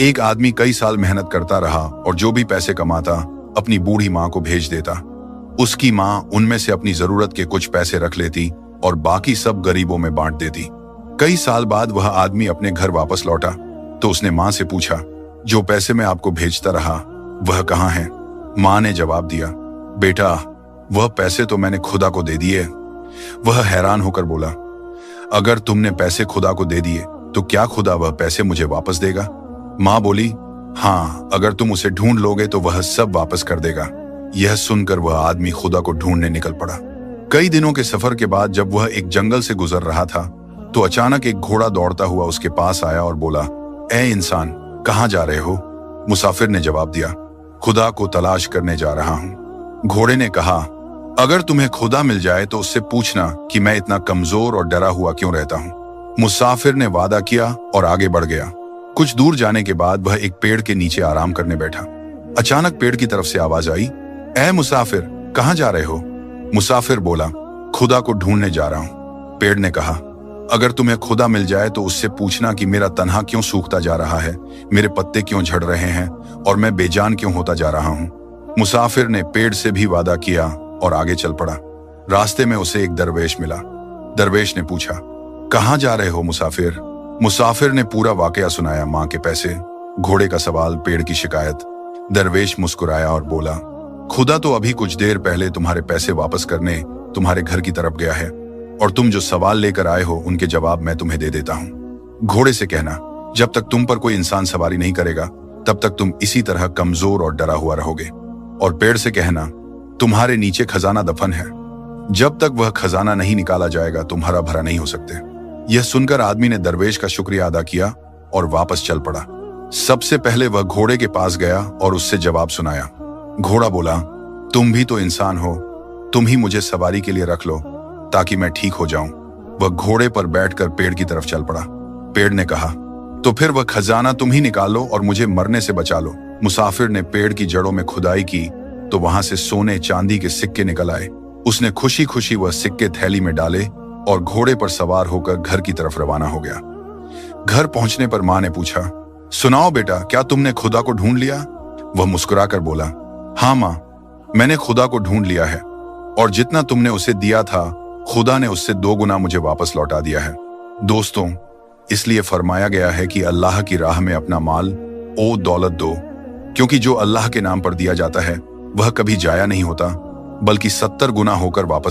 एक आदमी कई साल मेहनत करता रहा और जो भी पैसे कमाता अपनी बूढ़ी माँ को भेज देता। उसकी माँ उनमें से अपनी जरूरत के कुछ पैसे रख लेती और बाकी सब गरीबों में बांट देती। कई साल बाद वह आदमी अपने घर वापस लौटा तो उसने माँ से पूछा, जो पैसे मैं आपको भेजता रहा वह कहाँ हैं? माँ ने जवाब दिया, बेटा वह पैसे तो मैंने खुदा को दे दिए। वह हैरान होकर बोला, अगर तुमने पैसे खुदा को दे दिए तो क्या खुदा वह पैसे मुझे वापस देगा? माँ बोली, हाँ, अगर तुम उसे ढूंढ लोगे तो वह सब वापस कर देगा। यह सुनकर वह आदमी खुदा को ढूंढने निकल पड़ा। कई दिनों के सफर के बाद जब वह एक जंगल से गुजर रहा था तो अचानक एक घोड़ा दौड़ता हुआ उसके पास आया और बोला, ए इंसान, कहाँ जा रहे हो? मुसाफिर ने जवाब दिया, खुदा को तलाश करने जा रहा हूँ। घोड़े ने कहा, अगर तुम्हें खुदा मिल जाए तो उससे पूछना कि मैं इतना कमजोर और डरा हुआ क्यों रहता हूँ। मुसाफिर ने वादा किया और आगे बढ़ गया। कुछ दूर जाने के बाद वह एक पेड़ के नीचे आराम करने बैठा। अचानक पेड़ की तरफ से आवाज आई, ए मुसाफिर, कहाँ जा रहे हो? मुसाफिर बोला, खुदा को ढूंढने जा रहा हूँ। पेड़ ने कहा, अगर तुम्हें खुदा मिल जाए तो उससे पूछना कि मेरा तन्हा क्यों सूखता जा रहा है, मेरे पत्ते क्यों झड़ रहे हैं और मैं बेजान क्यों होता जा रहा हूँ। मुसाफिर ने पेड़ से भी वादा किया और आगे चल पड़ा। रास्ते में उसे एक दरवेश मिला। दरवेश ने पूछा, कहाँ जा रहे हो मुसाफिर? मुसाफिर ने पूरा वाकया सुनाया, माँ के पैसे, घोड़े का सवाल, पेड़ की शिकायत। दरवेश मुस्कुराया और बोला, खुदा तो अभी कुछ देर पहले तुम्हारे पैसे वापस करने तुम्हारे घर की तरफ गया है और तुम जो सवाल लेकर आए हो उनके जवाब मैं तुम्हें दे देता हूँ। घोड़े से कहना, जब तक तुम पर कोई इंसान सवारी नहीं करेगा तब तक तुम इसी तरह कमजोर और डरा हुआ रहोगे। और पेड़ से कहना, तुम्हारे नीचे खजाना दफन है, जब तक वह खजाना नहीं निकाला जाएगा तुम हरा भरा नहीं हो सकते। यह सुनकर आदमी ने दरवेश का शुक्रिया अदा किया और वापस चल पड़ा। सबसे पहले वह घोड़े के पास गया और उससे जवाब सुनाया। घोड़ा बोला, तुम भी तो इंसान हो, तुम ही मुझे सवारी के लिए रख लो ताकि मैं ठीक हो जाऊं। वह घोड़े पर बैठकर पेड़ की तरफ चल पड़ा। पेड़ ने कहा, तो फिर वह खजाना तुम ही निकालो और मुझे मरने से बचा लो। मुसाफिर ने पेड़ की जड़ों में खुदाई की तो वहां से सोने चांदी के सिक्के निकल आए। उसने खुशी खुशी वह सिक्के थैली में डाले और घोड़े पर सवार होकर घर की तरफ रवाना हो गया। घर पहुंचने पर माँ ने पूछा, सुनाओ बेटा, क्या तुमने खुदा को ढूंढ लिया? वह मुस्कुराकर बोला, हाँ माँ, मैंने खुदा को ढूंढ लिया है और जितना तुमने उसे दिया था खुदा ने उससे 2 गुना मुझे वापस लौटा दिया है। दोस्तों, इसलिए फरमाया गया है कि अल्लाह की राह में अपना माल ओ दौलत दो, क्योंकि जो अल्लाह के नाम पर दिया जाता है वह कभी जाया नहीं होता बल्कि 70 गुना होकर वापस